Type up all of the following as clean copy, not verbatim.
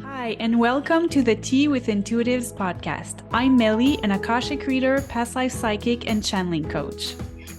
Hi, and welcome to the Tea with Intuitives podcast. I'm Meli, an Akashic reader, past life psychic, and channeling coach.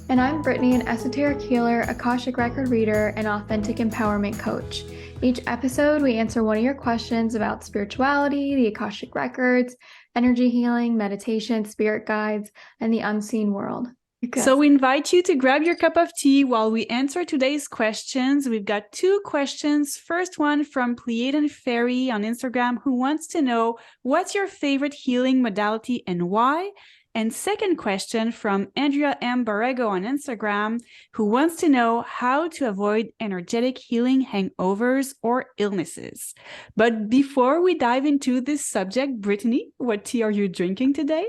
And I'm Brittany, an esoteric healer, Akashic record reader, and authentic empowerment coach. Each episode, we answer one of your questions about spirituality, the Akashic records, energy healing, meditation, spirit guides, and the unseen world. So we invite you to grab your cup of tea while we answer today's questions. We've got two questions. First one from Pleiadian Fairy on Instagram, who wants to know, what's your favorite healing modality and why? And second question from Andrea M. Barrego on Instagram, who wants to know how to avoid energetic healing hangovers or illnesses. But before we dive into this subject, Brittany, what tea are you drinking today?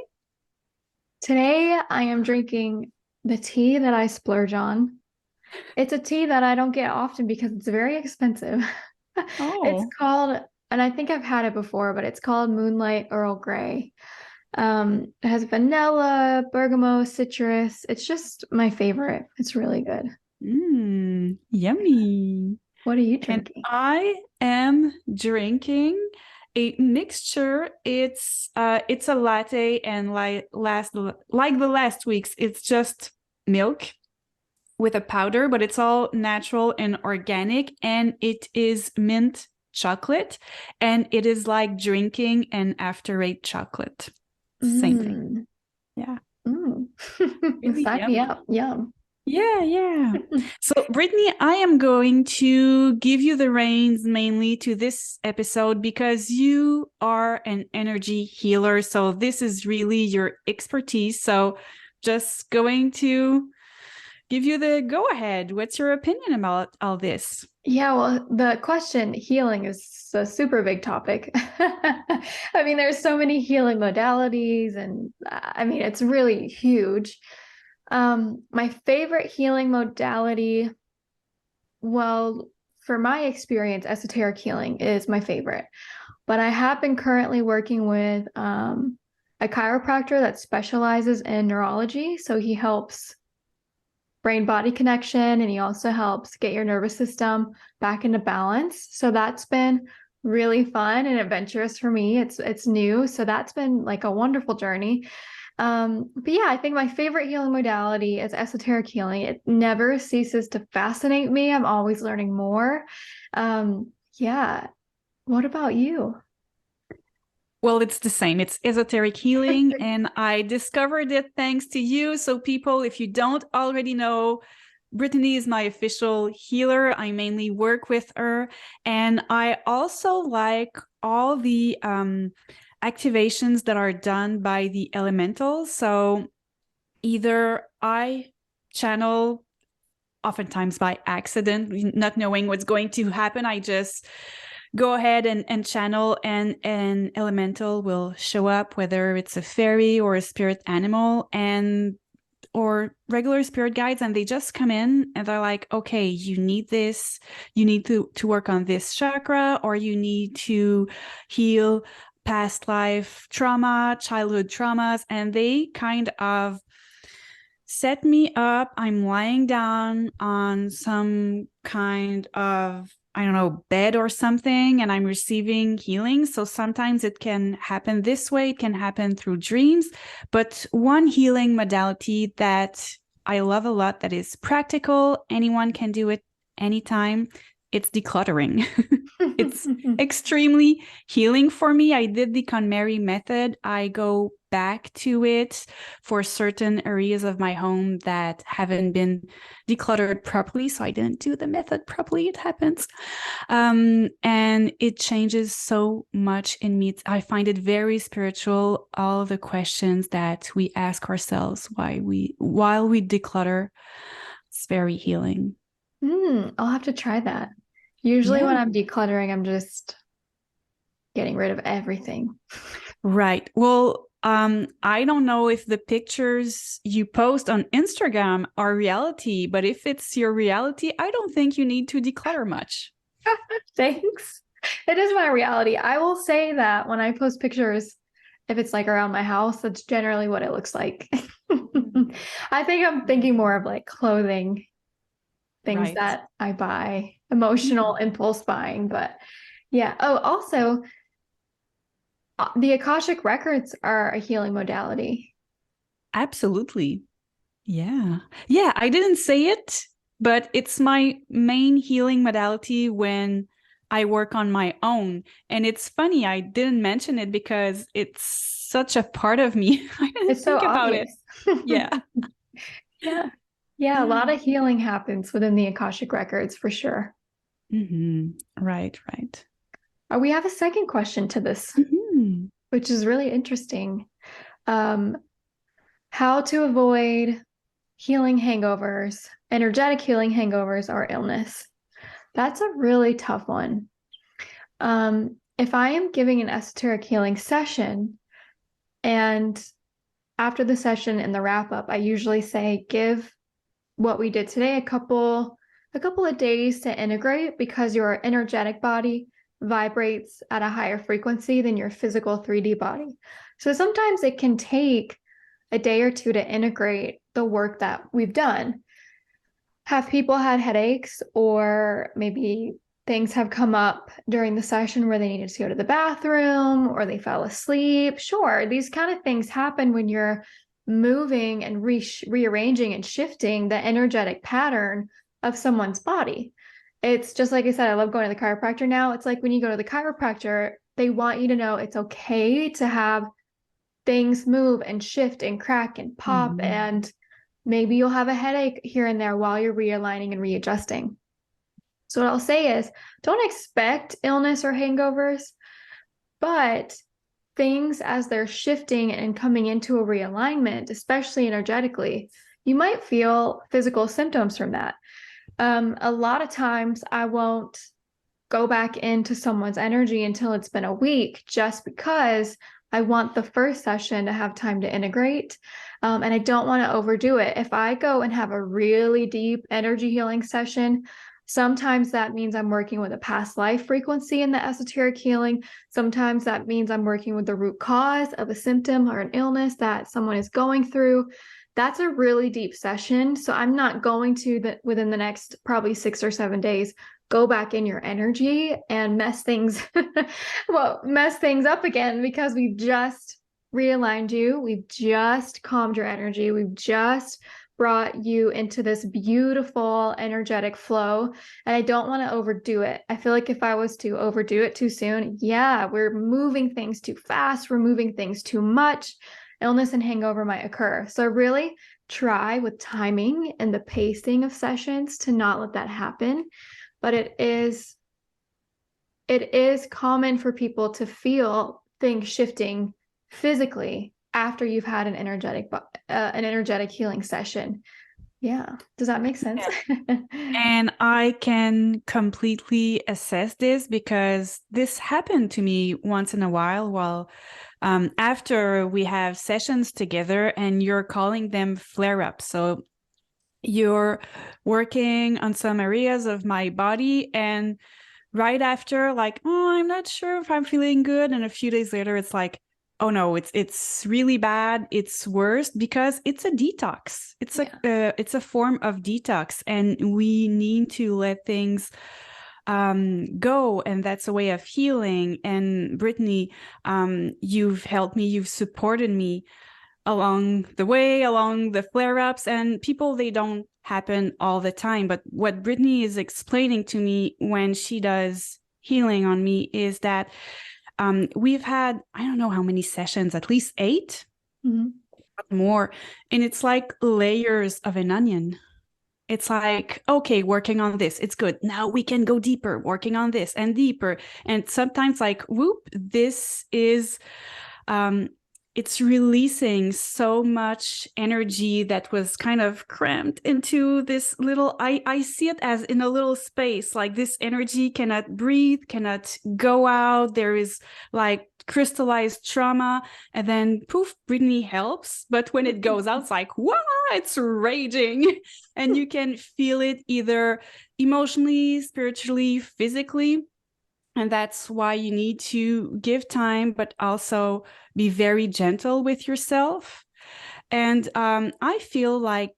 Today, I am drinking the tea that I splurge on. It's a tea that I don't get often because it's very expensive. Oh. It's called, and I think I've had it before, but it's called Moonlight Earl Grey. It has vanilla, bergamot, citrus. It's just my favorite. It's really good. Yummy. What are you drinking? And I am drinking a mixture. It's a latte, and like the last weeks, it's just milk with a powder, but it's all natural and organic, and it is mint chocolate, and it is like drinking an after-eight chocolate. Same thing. Yeah. Really sign me up. Yum. Yeah. So, Brittany, I am going to give you the reins mainly to this episode because you are an energy healer. So this is really your expertise. So just going to give you the go ahead. What's your opinion about all this? Yeah, well, the question healing is a super big topic. I mean, there's so many healing modalities, and I mean, it's really huge. My favorite healing modality, well, for my experience, esoteric healing is my favorite. But I have been currently working with a chiropractor that specializes in neurology. So he helps brain-body connection, and he also helps get your nervous system back into balance. So that's been really fun and adventurous for me. It's new. So that's been like a wonderful journey. But yeah, I think my favorite healing modality is esoteric healing. It never ceases to fascinate me. I'm always learning more. Yeah. What about you? Well, it's the same. It's esoteric healing, and I discovered it thanks to you. So people, if you don't already know, Brittany is my official healer. I mainly work with her, and I also like all the activations that are done by the elementals. So either I channel, oftentimes by accident, not knowing what's going to happen, I just go ahead and channel, and an elemental will show up, whether it's a fairy or a spirit animal, and or regular spirit guides, and they just come in and they're like, okay, you need this, you need to work on this chakra, or you need to heal past life trauma, childhood traumas, and they kind of set me up. I'm lying down on some kind of, I don't know, bed or something, and I'm receiving healing. So sometimes it can happen this way. It can happen through dreams. But one healing modality that I love a lot, that is practical, anyone can do it anytime, it's decluttering. It's extremely healing for me. I did the KonMari method. I go back to it for certain areas of my home that haven't been decluttered properly. So I didn't do the method properly. It happens. And it changes so much in me. I find it very spiritual. All the questions that we ask ourselves while we declutter, it's very healing. I'll have to try that. Usually when I'm decluttering, I'm just getting rid of everything. Right. Well, I don't know if the pictures you post on Instagram are reality, but if it's your reality, I don't think you need to declutter much. Thanks. It is my reality. I will say that when I post pictures, if it's like around my house, that's generally what it looks like. I think I'm thinking more of like clothing, things that I buy, emotional impulse buying. But yeah. Oh, also, The Akashic Records are a healing modality. Absolutely. Yeah. Yeah, I didn't say it, but it's my main healing modality when I work on my own. And it's funny, I didn't mention it because it's such a part of me. I didn't It's so think about it. obvious. Yeah. Yeah. Yeah, a lot of healing happens within the Akashic Records for sure. Right, right. We have a second question to this, Mhm. which is really interesting. Um, how to avoid healing hangovers, energetic healing hangovers, or illness? That's a really tough one. If I am giving an esoteric healing session, and after the session and the wrap up, I usually say, give what we did today a couple of days to integrate, because your energetic body vibrates at a higher frequency than your physical 3D body. So sometimes it can take a day or two to integrate the work that we've done. Have people had headaches, or maybe things have come up during the session where they needed to go to the bathroom or they fell asleep? Sure, these kind of things happen when you're moving and rearranging and shifting the energetic pattern of someone's body. It's just like I said, I love going to the chiropractor now. It's like when you go to the chiropractor, they want you to know it's okay to have things move and shift and crack and pop, and maybe you'll have a headache here and there while you're realigning and readjusting. So what I'll say is, don't expect illness or hangovers, but things as they're shifting and coming into a realignment, especially energetically, you might feel physical symptoms from that. A lot of times I won't go back into someone's energy until it's been a week, just because I want the first session to have time to integrate. And I don't want to overdo it. If I go and have a really deep energy healing session, sometimes that means I'm working with a past life frequency in the esoteric healing. Sometimes that means I'm working with the root cause of a symptom or an illness that someone is going through. That's a really deep session. So I'm not going to, within the next probably 6 or 7 days, go back in your energy and mess things up again, because we've just realigned you, we've just calmed your energy, we've just brought you into this beautiful energetic flow. And I don't want to overdo it. I feel like if I was to overdo it too soon, yeah, we're moving things too fast, we're moving things too much, illness and hangover might occur. So really try with timing and the pacing of sessions to not let that happen. But it is common for people to feel things shifting physically after you've had an energetic healing session. Yeah. Does that make sense? And I can completely assess this because this happened to me once in a while. Well, after we have sessions together, and you're calling them flare-ups. So you're working on some areas of my body, and right after, like, oh, I'm not sure if I'm feeling good, and a few days later it's like, oh no, it's really bad, it's worse, because it's a detox. It's a form of detox, and we need to let things go, and that's a way of healing. And Brittany, you've helped me, you've supported me along the way, along the flare-ups, and people, they don't happen all the time. But what Brittany is explaining to me when she does healing on me is that we've had, I don't know how many sessions, at least 8, more. And it's like layers of an onion. It's like, okay, working on this, it's good. Now we can go deeper, working on this and deeper. And sometimes like, whoop, this is it's releasing so much energy that was kind of cramped into this little, I see it as in a little space, like this energy cannot breathe, cannot go out. There is like crystallized trauma, and then poof, Brittany helps. But when it goes out, it's like, wow, it's raging. And you can feel it either emotionally, spiritually, physically. And that's why you need to give time, but also be very gentle with yourself. And I feel like,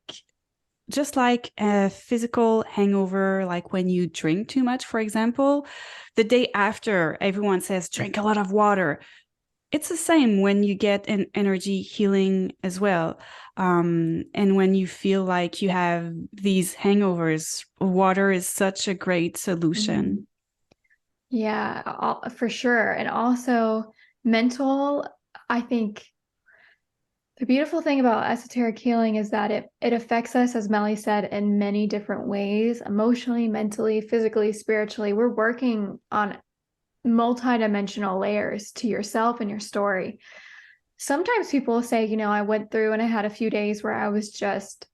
just like a physical hangover, like when you drink too much, for example, the day after, everyone says, drink a lot of water. it's the same when you get an energy healing as well. And when you feel like you have these hangovers, water is such a great solution. Yeah, for sure. And also mental, I think the beautiful thing about esoteric healing is that it affects us, as Meli said, in many different ways, emotionally, mentally, physically, spiritually. We're working on multidimensional layers to yourself and your story. Sometimes people say, I went through and I had a few days where I was just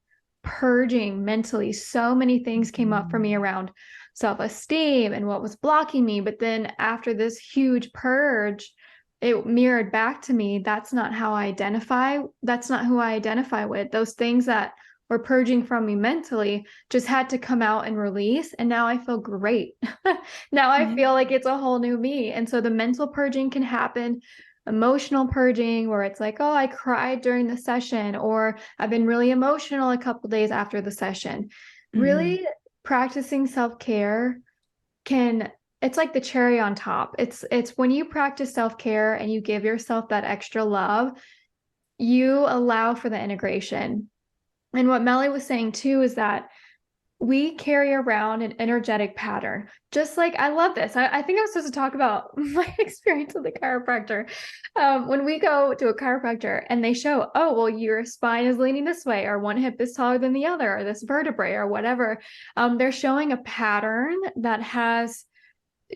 purging mentally. So many things came up for me around self-esteem and what was blocking me. But then after this huge purge, it mirrored back to me. That's not how I identify. That's not who I identify with. Those things that were purging from me mentally just had to come out and release. And now I feel great. Now I Yeah. feel like it's a whole new me. And so the mental purging can happen, emotional purging, where it's like, oh, I cried during the session, or I've been really emotional a couple days after the session. Mhm. Really practicing self-care can, it's like the cherry on top. It's when you practice self-care and you give yourself that extra love, you allow for the integration. And what Meli was saying too is that we carry around an energetic pattern. Just like, I love this. I think I'm supposed to talk about my experience with a chiropractor. When we go to a chiropractor and they show, oh, well, your spine is leaning this way, or one hip is taller than the other, or this vertebrae, or whatever, they're showing a pattern that has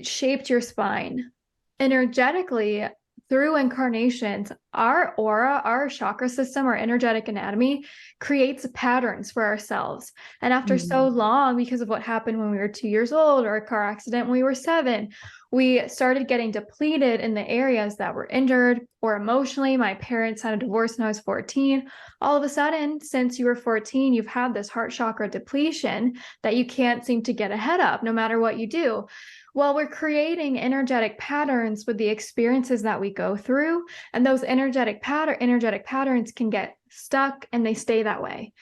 shaped your spine energetically through incarnations. Our aura, our chakra system, our energetic anatomy creates patterns for ourselves. And after so Mhm. long, because of what happened when we were 2 years old, or a car accident when we were 7, we started getting depleted in the areas that were injured, or emotionally. My parents had a divorce when I was 14. All of a sudden, since you were 14, you've had this heart chakra depletion that you can't seem to get ahead of no matter what you do. Well, we're creating energetic patterns with the experiences that we go through, and those energetic patterns can get stuck and they stay that way.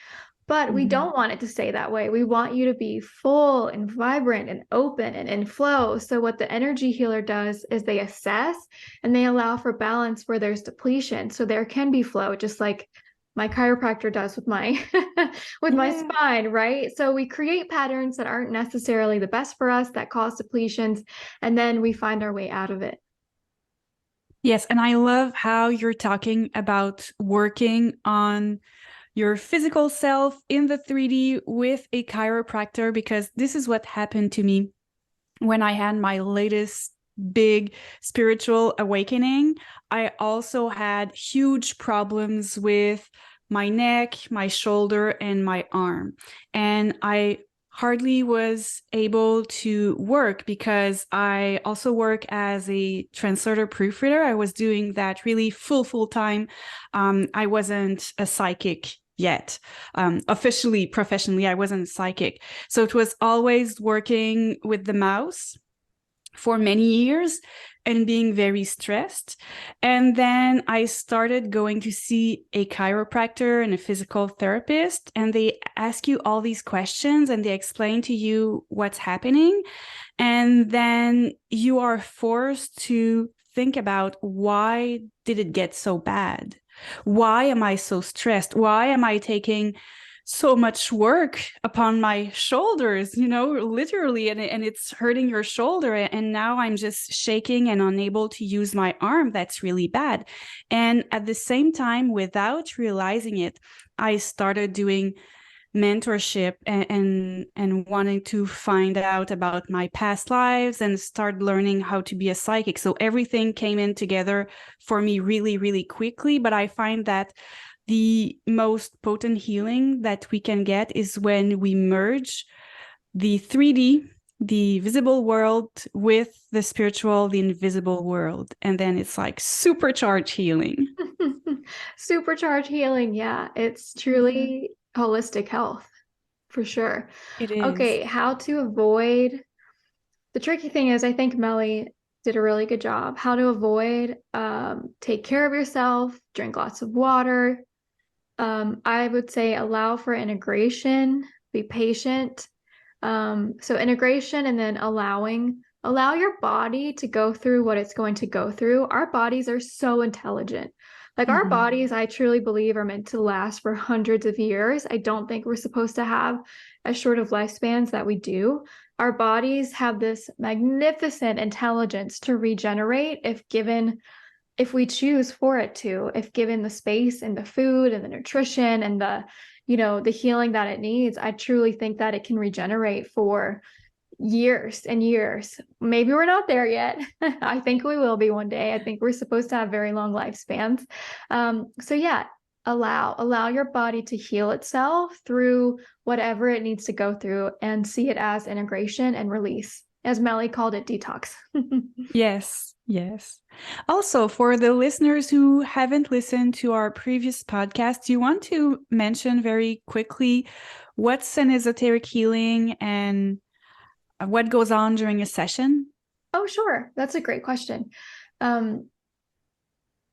But we Mhm. don't want it to stay that way. We want you to be full and vibrant and open and in flow. So what the energy healer does is they assess and they allow for balance where there's depletion. So there can be flow, just like my chiropractor does with my with my Yeah. spine, right? So we create patterns that aren't necessarily the best for us, that cause depletions, and then we find our way out of it. Yes, and I love how you're talking about working on your physical self in the 3D with a chiropractor, because this is what happened to me when I had my latest big spiritual awakening. I also had huge problems with my neck, my shoulder, and my arm. And I hardly was able to work because I also work as a translator proofreader. I was doing that really full time. I wasn't a psychic yet. Officially, professionally, I wasn't psychic. So it was always working with the mouse for many years and being very stressed. And then I started going to see a chiropractor and a physical therapist, and they ask you all these questions and they explain to you what's happening. And then you are forced to think about, why did it get so bad? Why am I so stressed? Why am I taking so much work upon my shoulders, literally, and it's hurting your shoulder. And now I'm just shaking and unable to use my arm. That's really bad. And at the same time, without realizing it, I started doing mentorship and wanting to find out about my past lives and start learning how to be a psychic. So everything came in together for me really, really quickly. But I find that the most potent healing that we can get is when we merge the 3D, the visible world, with the spiritual, the invisible world. And then it's like supercharged healing. Supercharge healing. Yeah, it's Yeah, truly holistic health for sure. it is. Okay, how to avoid, the tricky thing is, I think Meli did a really good job. How to avoid, take care of yourself, drink lots of water. I would say allow for integration, be patient. So integration and then allowing allow your body to go through what it's going to go through. Our bodies are so intelligent. Like our bodies, I truly believe, are meant to last for hundreds of years. I don't think we're supposed to have as short of lifespans that we do. Our bodies have this magnificent intelligence to regenerate if we choose for it to, if given the space and the food and the nutrition and the healing that it needs. I truly think that it can regenerate for years and years. Maybe we're not there yet. I think we will be one day. I think we're supposed to have very long lifespans. So yeah, allow your body to heal itself through whatever it needs to go through, and see it as integration and release, as Meli called it, detox. Yes, yes. Also, for the listeners who haven't listened to our previous podcast, do you want to mention very quickly what's an esoteric healing and what goes on during a session? Oh, sure. That's a great question.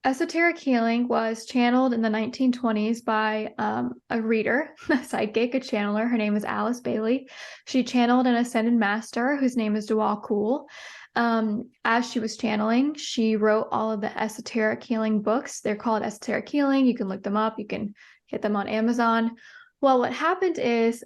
Esoteric healing was channeled in the 1920s by a reader, a psychic, a channeler. Her name is Alice Bailey. She channeled an ascended master whose name is Dewal Cool. As she was channeling, she wrote all of the esoteric healing books. They're called Esoteric Healing. You can look them up. You can get them on Amazon. Well, what happened is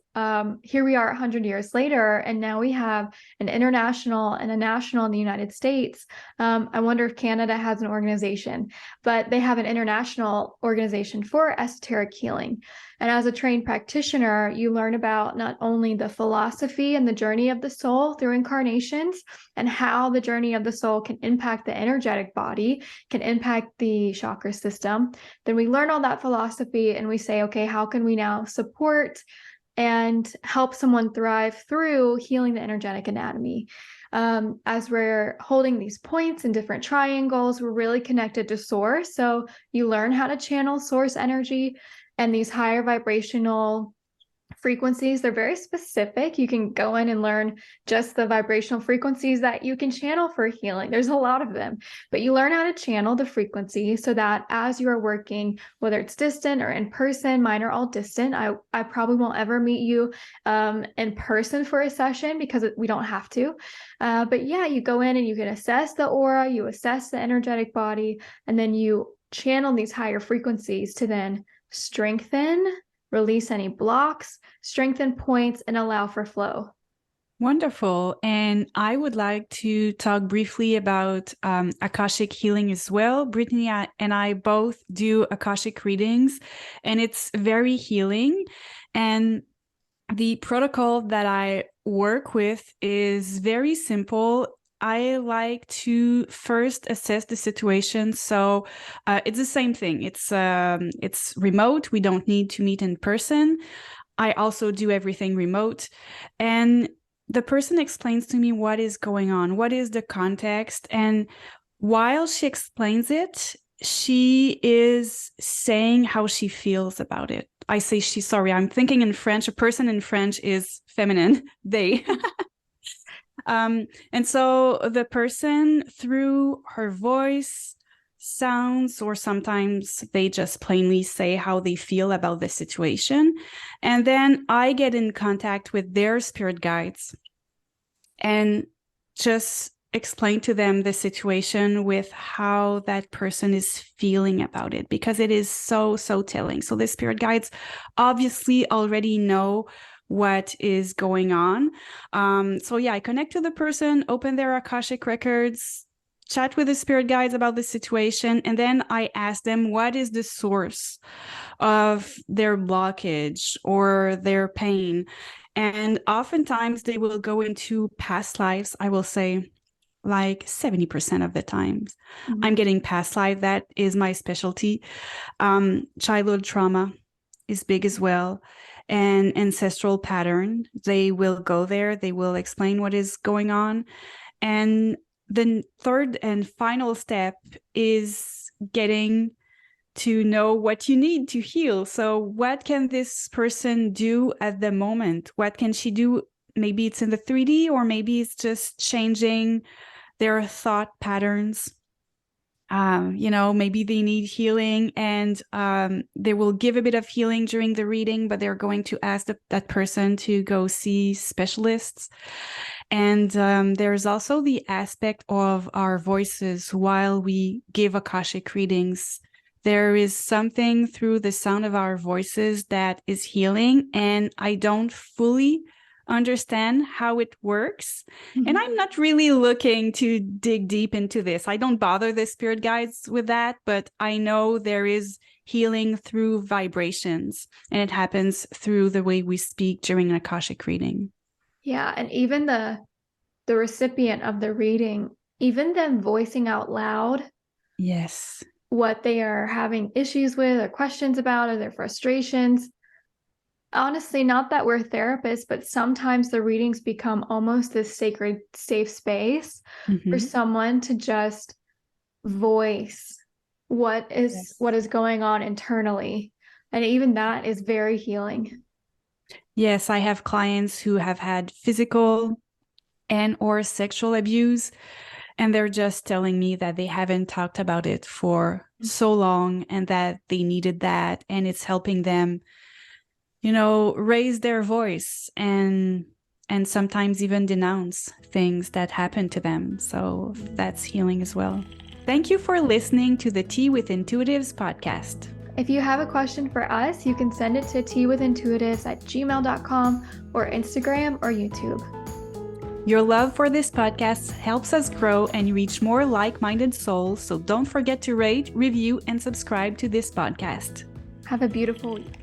here we are 100 years later, and now we have an international and a national in the United States. I wonder if Canada has an organization, but they have an international organization for esoteric healing. And as a trained practitioner, you learn about not only the philosophy and the journey of the soul through incarnations, and how the journey of the soul can impact the energetic body, can impact the chakra system. Then we learn all that philosophy and we say, okay, how can we now support and help someone thrive through healing the energetic anatomy? As we're holding these points in different triangles, we're really connected to source. So you learn how to channel source energy, and these higher vibrational frequencies, they're very specific. You can go in and learn just the vibrational frequencies that you can channel for healing. There's a lot of them, but you learn how to channel the frequency so that as you are working, whether it's distant or in person, mine are all distant. I probably won't ever meet you in person for a session because we don't have to. But yeah, you go in and you can assess the aura, you assess the energetic body, and then you channel these higher frequencies to then strengthen, release any blocks, strengthen points, and allow for flow. Wonderful. And I would like to talk briefly about Akashic healing as well. Brittany and I both do Akashic readings, and it's very healing. And the protocol that I work with is very simple. I like to first assess the situation. So it's the same thing. It's remote. We don't need to meet in person. I also do everything remote. And the person explains to me what is going on, what is the context. And while she explains it, she is saying how she feels about it. I say sorry, I'm thinking in French. A person in French is feminine, they. And so the person, through her voice, sounds, or sometimes they just plainly say how they feel about the situation. And then I get in contact with their spirit guides and just explain to them the situation with how that person is feeling about it, because it is so telling. So the spirit guides obviously already know what is going on. So yeah, I connect to the person, open their Akashic records, chat with the spirit guides about the situation, and then I ask them what is the source of their blockage or their pain. And oftentimes they will go into past lives. I will say like 70% of the times I'm getting past life. That is my specialty. Childhood trauma is big as well. And ancestral pattern. They will go there. They will explain what is going on. And the third and final step is getting to know what you need to heal. So what can this person do at the moment? What can she do? Maybe it's in the 3D, or maybe it's just changing their thought patterns. Maybe they need healing, and they will give a bit of healing during the reading, but they're going to ask that person to go see specialists. And there's also the aspect of our voices while we give Akashic readings. There is something through the sound of our voices that is healing, and I don't fully understand how it works. Mm-hmm. And I'm not really looking to dig deep into this. I don't bother the spirit guides with that, but I know there is healing through vibrations, and it happens through the way we speak during an Akashic reading. Yeah, and even the recipient of the reading, even them voicing out loud, yes, what they are having issues with or questions about or their frustrations. Honestly, not that we're therapists, but sometimes the readings become almost this sacred, safe space for someone to just voice what is going on internally. And even that is very healing. Yes, I have clients who have had physical and or sexual abuse, and they're just telling me that they haven't talked about it for so long and that they needed that, and it's helping them, raise their voice and sometimes even denounce things that happened to them. So that's healing as well. Thank you for listening to the Tea with Intuitives podcast. If you have a question for us, you can send it to teawithintuitives@gmail.com or Instagram or YouTube. Your love for this podcast helps us grow and reach more like-minded souls, so don't forget to rate, review, and subscribe to this podcast. Have a beautiful week.